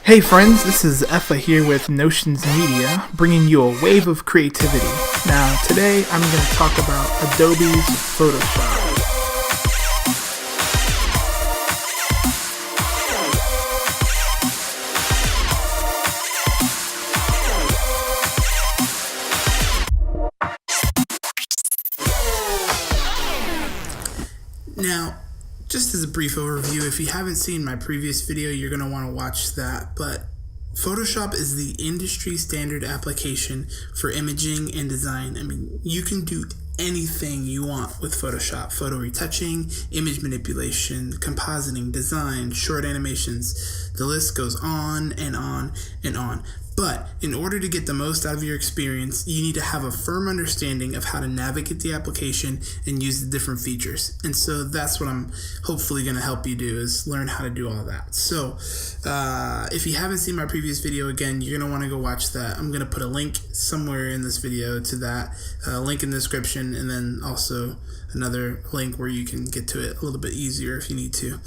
Hey friends, this is Effa here with Notions Media, bringing you a wave of creativity. Now, today I'm going to talk about Adobe's Photoshop. Now, just as a brief overview, if you haven't seen my previous video, you're going to want to watch that, but Photoshop is the industry standard application for imaging and design. I mean, you can do anything you want with Photoshop. Photo retouching, image manipulation, compositing, design, short animations. The list goes on and on and on. But in order to get the most out of your experience, you need to have a firm understanding of how to navigate the application and use the different features. And so that's what I'm hopefully going to help you do, is learn how to do all that. So if you haven't seen my previous video, again, you're going to want to go watch that. I'm going to put a link somewhere in this video to that, link in the description, and then also another link where you can get to it a little bit easier if you need to.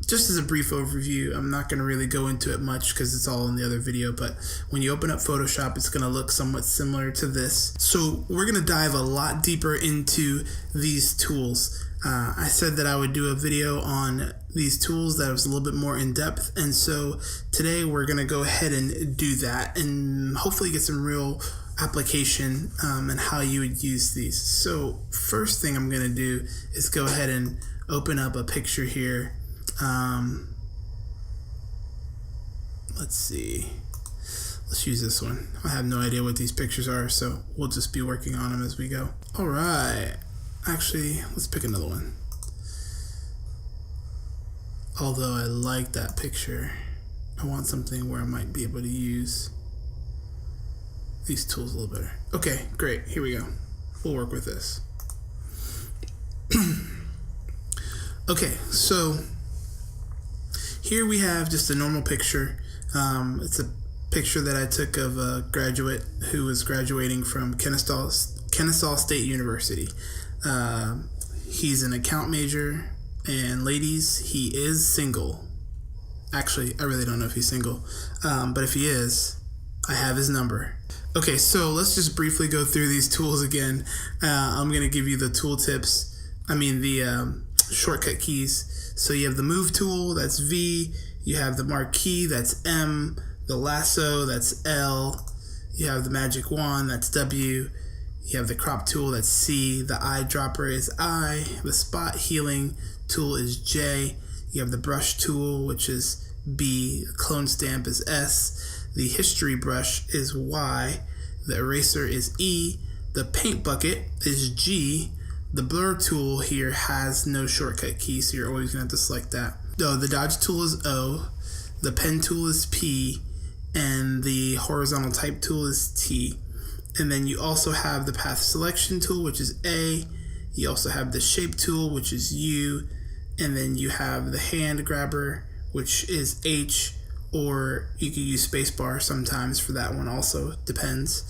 Just as a brief overview, I'm not going to really go into it much because it's all in the other video, but when you open up Photoshop, it's going to look somewhat similar to this. So we're going to dive a lot deeper into these tools. I said that I would do a video on these tools that was a little bit more in depth, and so today we're going to go ahead and do that and hopefully get some real application and how you would use these. So first thing I'm going to do is go ahead and open up a picture here. Let's see. Let's use this one. I have no idea what these pictures are, so we'll just be working on them as we go. All right. Actually, let's pick another one. Although I like that picture, I want something where I might be able to use these tools a little better. Okay, great. Here we go. We'll work with this. Okay, so here we have just a normal picture. It's a picture that I took of a graduate who was graduating from Kennesaw State University. He's an account major, and ladies, he is single. Actually, I really don't know if he's single, but if he is, I have his number. Okay, so let's just briefly go through these tools again. I'm going to give you the tool tips. The shortcut keys. So you have the move tool, that's V. You have the marquee, that's M. The lasso, that's L. You have the magic wand, that's W. You have the crop tool, that's C. The eyedropper is I. The spot healing tool is J. You have the brush tool, which is B. The clone stamp is S. The history brush is Y. The eraser is E. The paint bucket is G. The blur tool here has no shortcut key, so you're always going to have to select that. The dodge tool is O. The pen tool is P. And the horizontal type tool is T. And then you also have the path selection tool, which is A. You also have the shape tool, which is U. And then you have the hand grabber, which is H, or you can use spacebar sometimes for that one also, depends.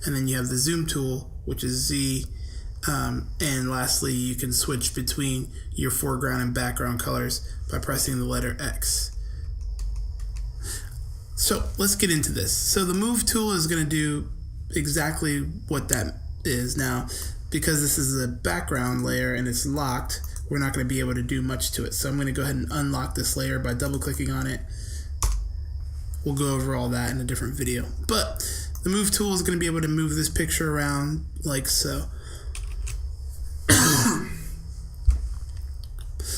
And then you have the zoom tool, which is Z. And lastly, you can switch between your foreground and background colors by pressing the letter X. So let's get into this. So the move tool is going to do exactly what that is. Now, because this is a background layer and it's locked, we're not going to be able to do much to it. So I'm going to go ahead and unlock this layer by double clicking on it. We'll go over all that in a different video. But the move tool is going to be able to move this picture around like so.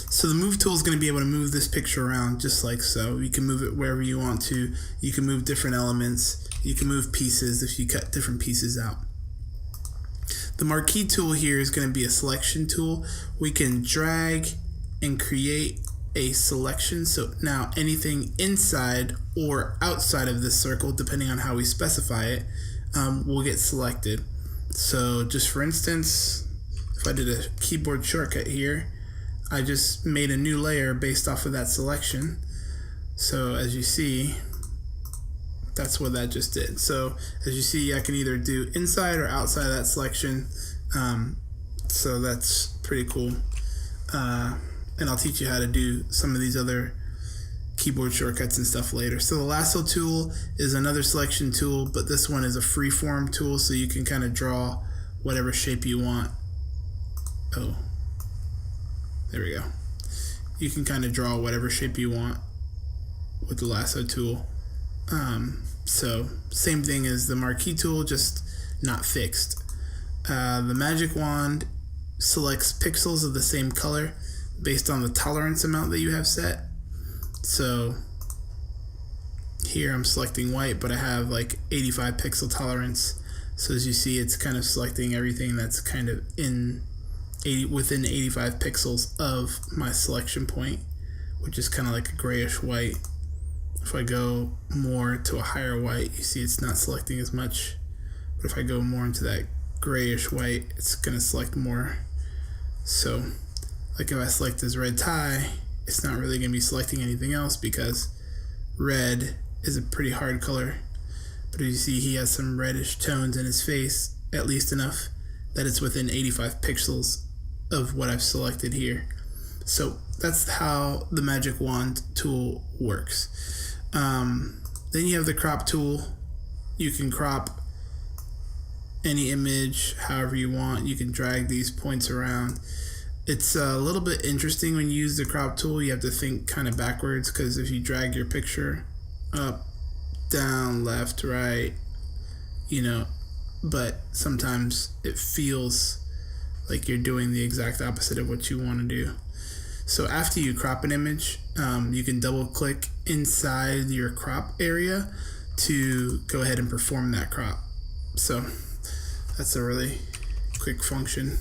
So the move tool is going to be able to move this picture around just like so. You can move it wherever you want to. You can move different elements. You can move pieces if you cut different pieces out. The marquee tool here is going to be a selection tool. We can drag and create a selection. So now anything inside or outside of this circle, depending on how we specify it, will get selected. So just for instance, if I did a keyboard shortcut here, I just made a new layer based off of that selection. So as you see, that's what that just did. So as you see, I can either do inside or outside of that selection. So that's pretty cool. And I'll teach you how to do some of these other keyboard shortcuts and stuff later. So the lasso tool is another selection tool, but this one is a freeform tool, so you can kind of draw whatever shape you want. Oh, there we go. You can kind of draw whatever shape you want with the lasso tool. So same thing as the marquee tool, just not fixed. The magic wand selects pixels of the same color based on the tolerance amount that you have set. So here I'm selecting white, but I have like 85 pixel tolerance. So as you see, it's kind of selecting everything that's kind of within 85 pixels of my selection point, which is kind of like a grayish white. If I go more to a higher white, you see it's not selecting as much. But if I go more into that grayish white, it's going to select more. So like if I select this red tie, it's not really going to be selecting anything else because red is a pretty hard color. But as you see, he has some reddish tones in his face, at least enough that it's within 85 pixels of what I've selected here. So that's how the magic wand tool works. Then you have the crop tool. You can crop any image however you want. You can drag these points around. It's a little bit interesting when you use the crop tool. You have to think kind of backwards, because if you drag your picture up, down, left, right, but sometimes it feels like you're doing the exact opposite of what you want to do. So after you crop an image, you can double click inside your crop area to go ahead and perform that crop. So that's a really quick function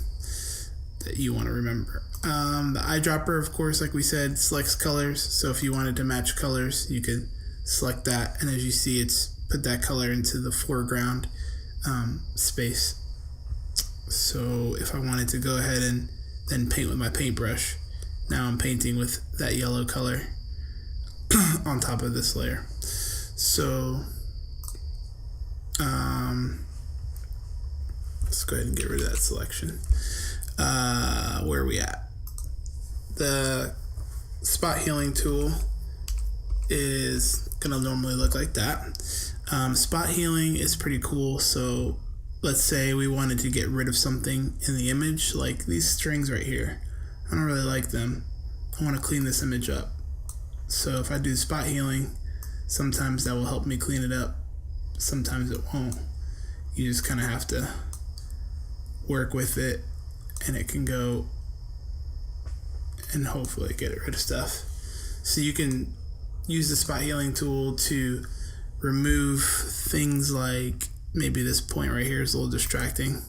that you want to remember. The eyedropper, of course, like we said, selects colors. So if you wanted to match colors, you could select that. And as you see, it's put that color into the foreground space. So if I wanted to go ahead and then paint with my paintbrush, now I'm painting with that yellow color on top of this layer. So let's go ahead and get rid of that selection. Where are we at? The spot healing tool is gonna normally look like that. Spot healing is pretty cool. So let's say we wanted to get rid of something in the image, like these strings right here. I don't really like them. I want to clean this image up. So if I do spot healing, sometimes that will help me clean it up. Sometimes it won't. You just kind of have to work with it, and it can go and hopefully get rid of stuff. So you can use the spot healing tool to remove things like maybe this point right here is a little distracting.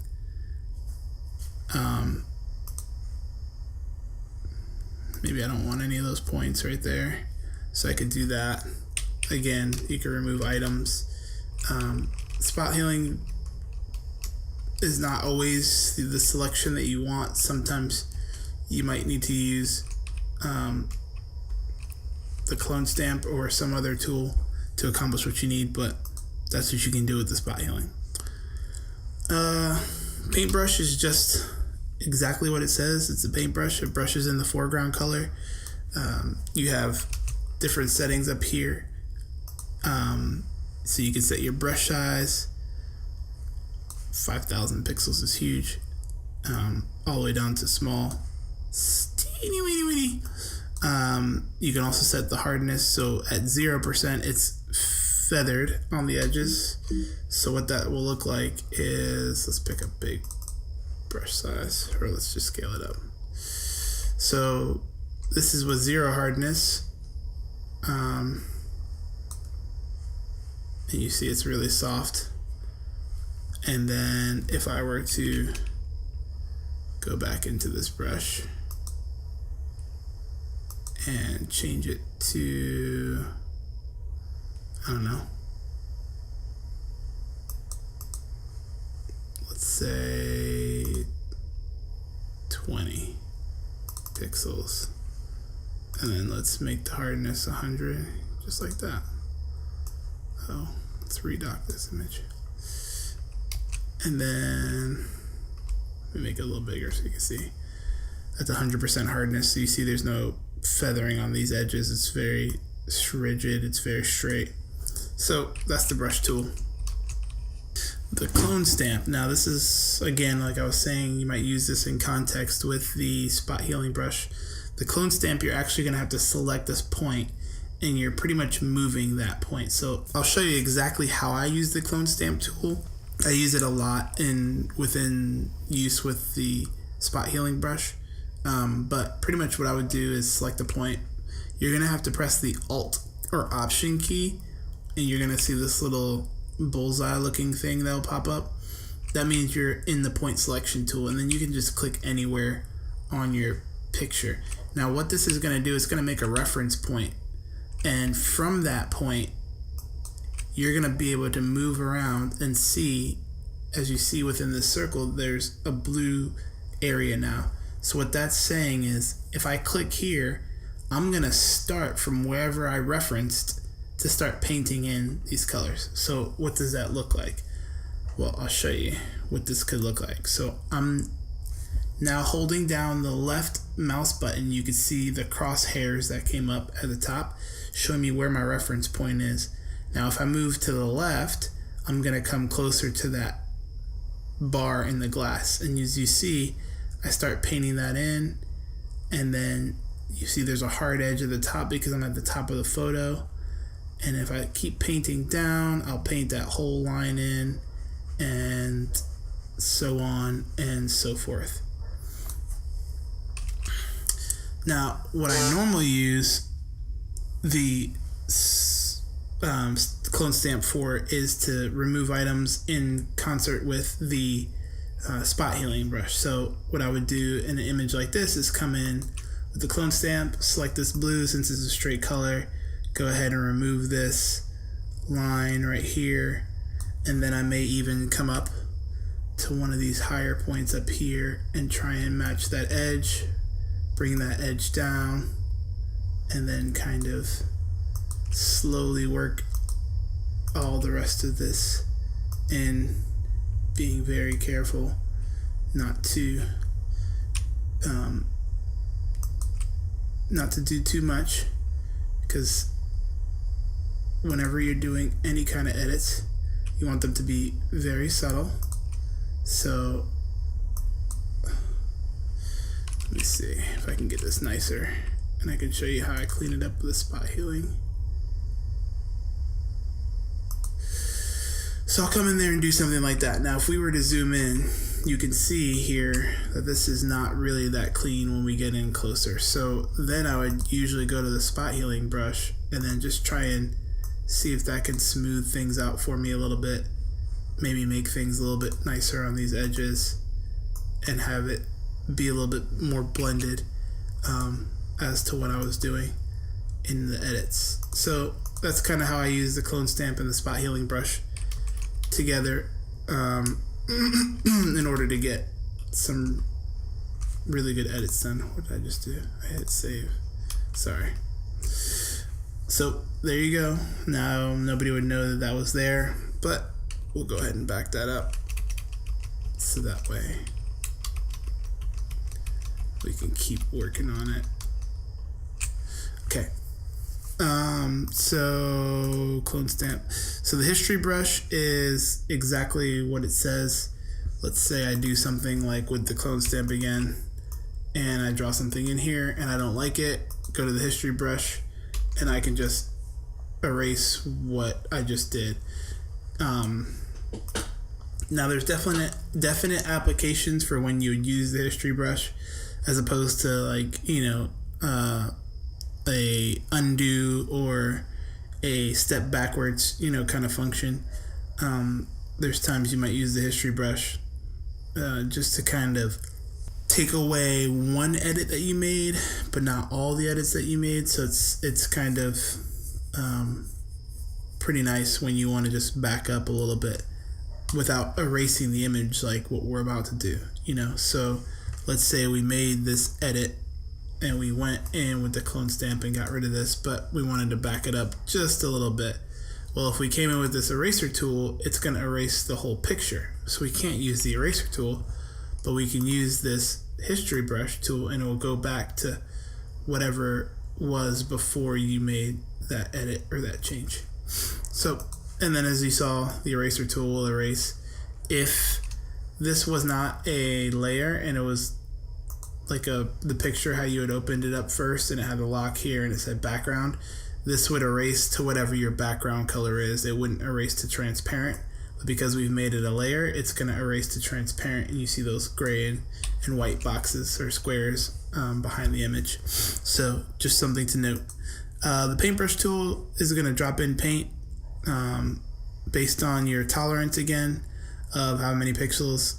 Maybe I don't want any of those points right there. So I could do that. Again, you can remove items. Spot healing is not always the selection that you want. Sometimes you might need to use the clone stamp or some other tool to accomplish what you need, but that's what you can do with the spot healing. Paintbrush is just exactly what it says. It's a paintbrush. It brushes in the foreground color. You have different settings up here. So you can set your brush size. 5,000 pixels is huge. All the way down to small. Teeny weeny weeny. You can also set the hardness. So at 0%, it's feathered on the edges. So what that will look like is, let's pick a big brush size, or let's just scale it up. So this is with 0 hardness. And you see it's really soft. And then if I were to go back into this brush and change it to, I don't know, let's say 20 pixels, and then let's make the hardness 100, just like that. Oh, let's redock this image. And then let me make it a little bigger so you can see. That's 100% hardness. So you see there's no feathering on these edges. It's very It's rigid, it's very straight. So that's the brush tool. The clone stamp. Now this is, again, like I was saying, you might use this in context with the spot healing brush. The clone stamp, you're actually going to have to select this point, and you're pretty much moving that point. So I'll show you exactly how I use the clone stamp tool. I use it a lot within use with the spot healing brush. But pretty much what I would do is select the point. You're going to have to press the Alt or Option key, and you're going to see this little bullseye looking thing that'll pop up. That means you're in the point selection tool, and then you can just click anywhere on your picture. Now what this is going to do is going to make a reference point, and from that point you're going to be able to move around and see, as you see within this circle, there's a blue area now. So what that's saying is, if I click here, I'm going to start from wherever I referenced to start painting in these colors. So what does that look like? Well, I'll show you what this could look like. So I'm now holding down the left mouse button. You can see the crosshairs that came up at the top showing me where my reference point is. Now if I move to the left, I'm gonna come closer to that bar in the glass, and as you see, I start painting that in, and then you see there's a hard edge at the top because I'm at the top of the photo. And if I keep painting down, I'll paint that whole line in, and so on and so forth. Now, what I normally use the clone stamp for is to remove items in concert with the spot healing brush. So what I would do in an image like this is come in with the clone stamp, select this blue since it's a straight color, go ahead and remove this line right here, and then I may even come up to one of these higher points up here and try and match that edge, bring that edge down, and then kind of slowly work all the rest of this in, being very careful not to do too much, because whenever you're doing any kind of edits, you want them to be very subtle. So let me see if I can get this nicer, and I can show you how I clean it up with the spot healing. So I'll come in there and do something like that. Now if we were to zoom in, you can see here that this is not really that clean when we get in closer. So then I would usually go to the spot healing brush and then just try and see if that can smooth things out for me a little bit, maybe make things a little bit nicer on these edges and have it be a little bit more blended as to what I was doing in the edits. So that's kind of how I use the clone stamp and the spot healing brush together in order to get some really good edits done. What did I just do? I hit save. Sorry. So there you go. Now nobody would know that that was there, but we'll go ahead and back that up so that way we can keep working on it. Okay. So clone stamp. So the history brush is exactly what it says. Let's say I do something like with the clone stamp again, and I draw something in here and I don't like it, go to the history brush, and I can just erase what I just did. Now there's definite applications for when you would use the history brush, as opposed to like, a undo or a step backwards, kind of function. There's times you might use the history brush just to kind of take away one edit that you made, but not all the edits that you made. So it's kind of pretty nice when you want to just back up a little bit without erasing the image like what we're about to do, So let's say we made this edit and we went in with the clone stamp and got rid of this, but we wanted to back it up just a little bit. Well, if we came in with this eraser tool, it's going to erase the whole picture. So we can't use the eraser tool, but we can use this history brush tool, and it will go back to whatever was before you made that edit or that change. So, and then as you saw, the eraser tool will erase. If this was not a layer and it was like the picture, how you had opened it up first and it had the lock here and it said background, this would erase to whatever your background color is. It wouldn't erase to transparent, but because we've made it a layer, it's going to erase to transparent, and you see those gray and white boxes or squares behind the image. So just something to note. The paintbrush tool is going to drop in paint based on your tolerance again of how many pixels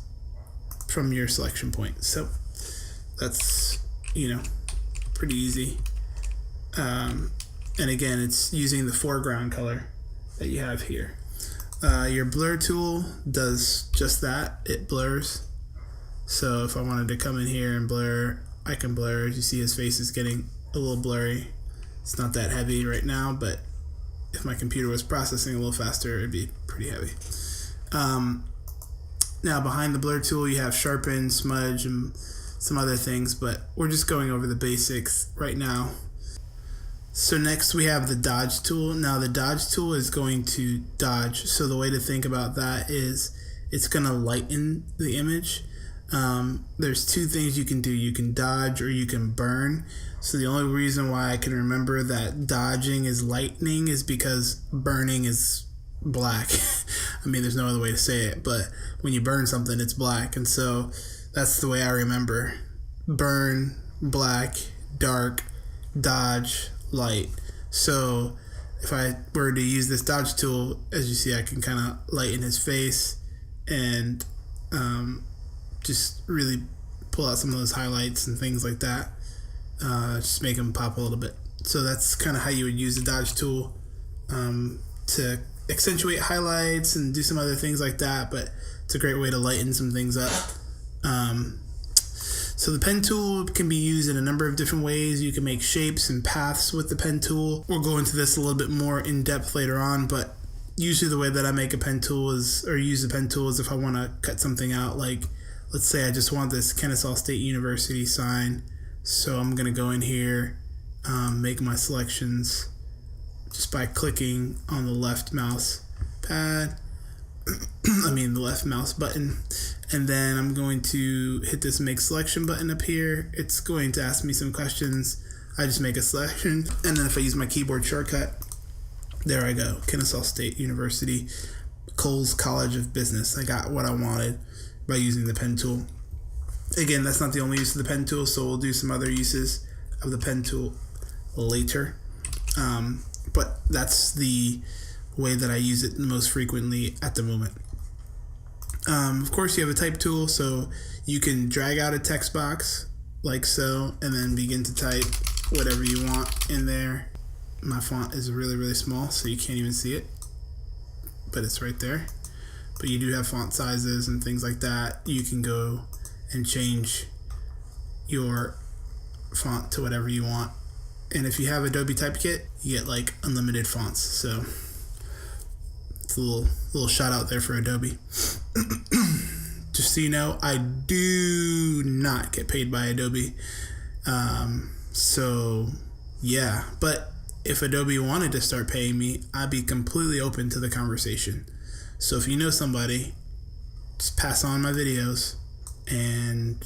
from your selection point. So that's, pretty easy. And again, it's using the foreground color that you have here. Your blur tool does just that. It blurs. So if I wanted to come in here and blur, I can blur. As you see, his face is getting a little blurry. It's not that heavy right now, but if my computer was processing a little faster, it'd be pretty heavy. Now behind the blur tool, you have sharpen, smudge, and some other things, but we're just going over the basics right now. So next we have the dodge tool. Now the dodge tool is going to dodge. So the way to think about that is it's going to lighten the image. There's two things you can do. You can dodge or you can burn. So the only reason why I can remember that dodging is lightening is because burning is black. I mean, there's no other way to say it, but when you burn something, it's black. And so that's the way I remember. Burn, black, dark, dodge, light. So if I were to use this dodge tool, as you see, I can kind of lighten his face and just really pull out some of those highlights and things like that. Just make them pop a little bit. So that's kind of how you would use the dodge tool to accentuate highlights and do some other things like that, but it's a great way to lighten some things up. So the pen tool can be used in a number of different ways. You can make shapes and paths with the pen tool. We'll go into this a little bit more in depth later on, but usually the way that I make a pen tool is, or use the pen tool, is if I want to cut something out. Like, let's say I just want this Kennesaw State University sign. So I'm going to go in here, make my selections just by clicking on the left mouse pad. The left mouse button, and then I'm going to hit this make selection button up here. It's going to ask me some questions. I just make a selection, and then if I use my keyboard shortcut, there I go, Kennesaw State University, Coles College of Business. I got what I wanted by using the pen tool. Again, that's not the only use of the pen tool, so we'll do some other uses of the pen tool later, but that's the way that I use it most frequently at the moment. Of course, you have a type tool, so you can drag out a text box like so, and then begin to type whatever you want in there. My font is really, really small, so you can't even see it, but it's right there. But you do have font sizes and things like that. You can go and change your font to whatever you want. And if you have Adobe Typekit, you get like unlimited fonts. So it's a little shout out there for Adobe. Just so you know, I do not get paid by Adobe. So yeah, but if Adobe wanted to start paying me, I'd be completely open to the conversation. So if you know somebody, just pass on my videos, and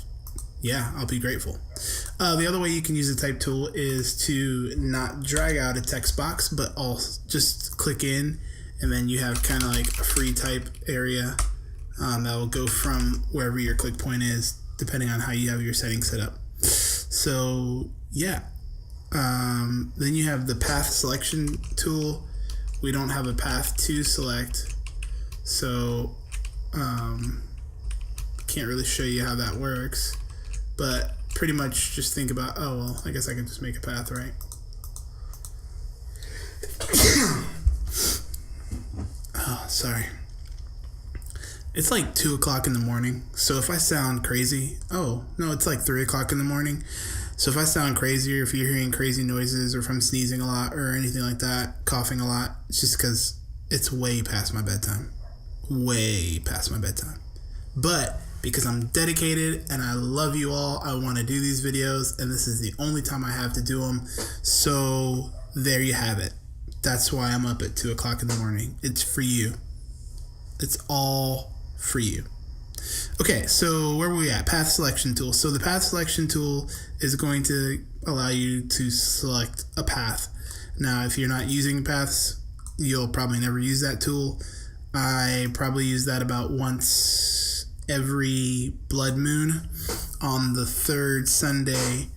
yeah, I'll be grateful. The other way you can use the type tool is to not drag out a text box, but also just click in, and then you have kind of like a free type area that will go from wherever your click point is, depending on how you have your settings set up. So yeah. Then you have the path selection tool. We don't have a path to select, so can't really show you how that works, but pretty much just think about, oh well, I guess I can just make a path, right? Oh, sorry. It's like 2 o'clock in the morning, so if I sound crazy, oh no, it's like 3 o'clock in the morning. So if I sound crazy, or if you're hearing crazy noises, or if I'm sneezing a lot or anything like that, coughing a lot, it's just because it's way past my bedtime. Way past my bedtime. But because I'm dedicated and I love you all, I want to do these videos, and this is the only time I have to do them. So there you have it. That's why I'm up at 2 o'clock in the morning. It's for you. It's all for you. Okay, so where were we at? Path selection tool. So the path selection tool is going to allow you to select a path. Now, if you're not using paths, you'll probably never use that tool. I probably use that about once every blood moon on the third Sunday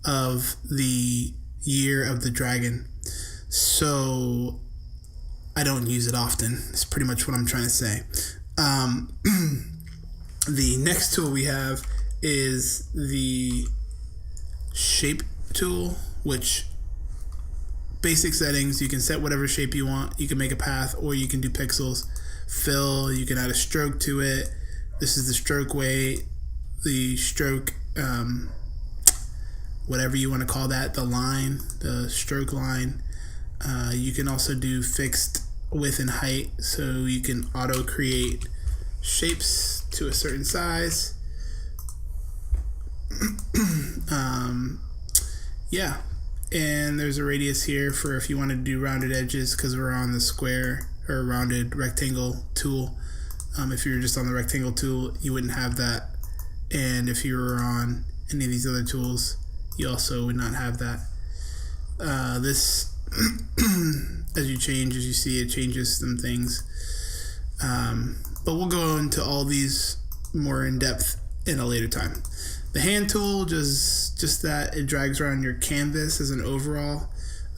of the year of the dragon. So I don't use it often. It's pretty much what I'm trying to say. The next tool we have is the shape tool, which basic settings, you can set whatever shape you want. You can make a path, or you can do pixels. Fill, you can add a stroke to it. This is the stroke weight, the stroke, whatever you want to call that, the line, the stroke line. You can also do fixed width and height, so you can auto create shapes to a certain size. Yeah, and there's a radius here for if you want to do rounded edges, because we're on the square or rounded rectangle tool. If you were just on the rectangle tool, you wouldn't have that, and if you were on any of these other tools, you also would not have that. This as you see, it changes some things, but we'll go into all these more in depth in a later time. The hand tool just that it drags around your canvas as an overall.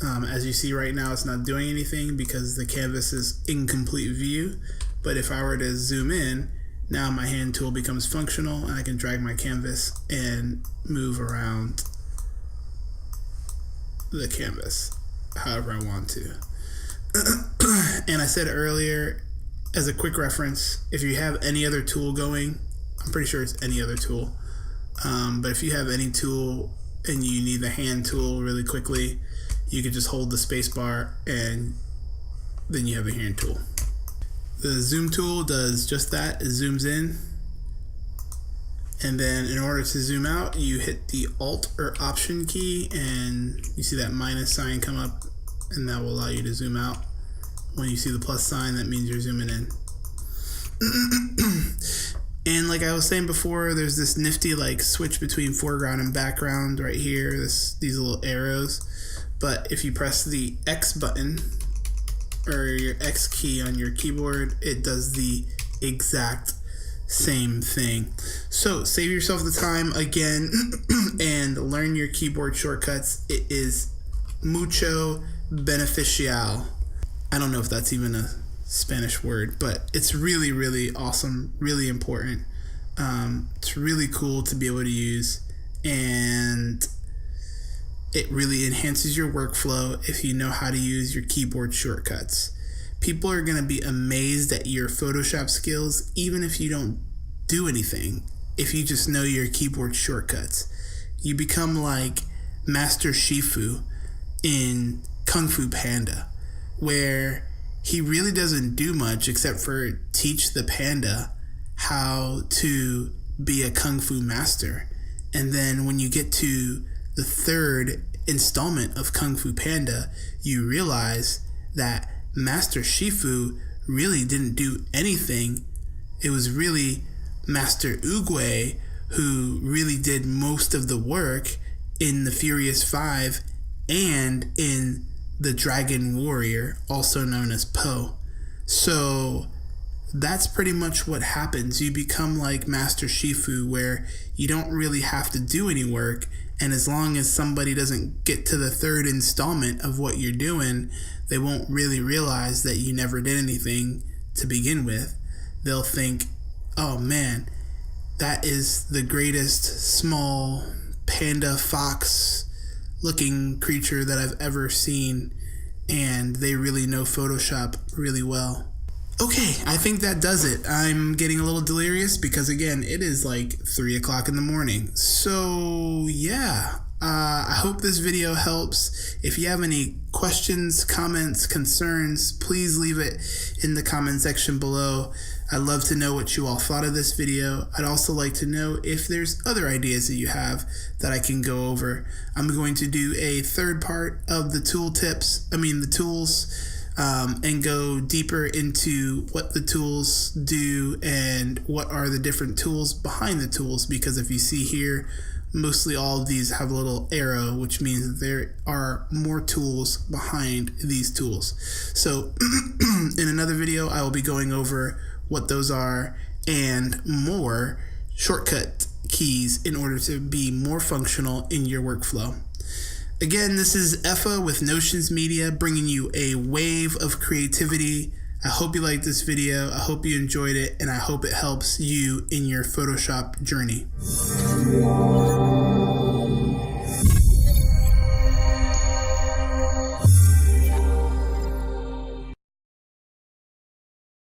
As you see right now, it's not doing anything because the canvas is incomplete view. But if I were to zoom in, now my hand tool becomes functional, and I can drag my canvas and move around the canvas however I want to. And I said earlier, as a quick reference, if you have any other tool going, I'm pretty sure it's any other tool, but if you have any tool and you need the hand tool really quickly, you could just hold the space bar and then you have the hand tool. The zoom tool does just that. It zooms in, and then in order to zoom out, you hit the Alt or Option key, and you see that minus sign come up, and that will allow you to zoom out. When you see the plus sign, that means you're zooming in. And like I was saying before, there's this nifty like switch between foreground and background right here, these little arrows. But if you press the X button or your X key on your keyboard, it does the exact same thing. So save yourself the time again and learn your keyboard shortcuts. It is mucho beneficial. I don't know if that's even a Spanish word, but it's really, really awesome, really important. It's really cool to be able to use, and it really enhances your workflow if you know how to use your keyboard shortcuts. People are going to be amazed at your Photoshop skills, even if you don't do anything. If you just know your keyboard shortcuts, you become like Master Shifu in Kung Fu Panda, where he really doesn't do much except for teach the panda how to be a Kung Fu master. And then when you get to the third installment of Kung Fu Panda, you realize that Master Shifu really didn't do anything. It was really Master Oogway who really did most of the work in the Furious Five and in the Dragon Warrior, also known as Po. So that's pretty much what happens. You become like Master Shifu, where you don't really have to do any work, and as long as somebody doesn't get to the third installment of what you're doing, they won't really realize that you never did anything to begin with. They'll think, oh man, that is the greatest small panda fox looking creature that I've ever seen, and they really know Photoshop really well. Okay, I think that does it. I'm getting a little delirious because, again, it is like 3 o'clock in the morning. So, yeah, I hope this video helps. If you have any questions, comments, concerns, please leave it in the comment section below. I'd love to know what you all thought of this video. I'd also like to know if there's other ideas that you have that I can go over. I'm going to do a third part of the tools, and go deeper into what the tools do and what are the different tools behind the tools, because if you see here, mostly all of these have a little arrow, which means that there are more tools behind these tools. So in another video, I will be going over what those are and more shortcut keys in order to be more functional in your workflow. Again, this is Effa with Notions Media, bringing you a wave of creativity. I hope you liked this video. I hope you enjoyed it, and I hope it helps you in your Photoshop journey.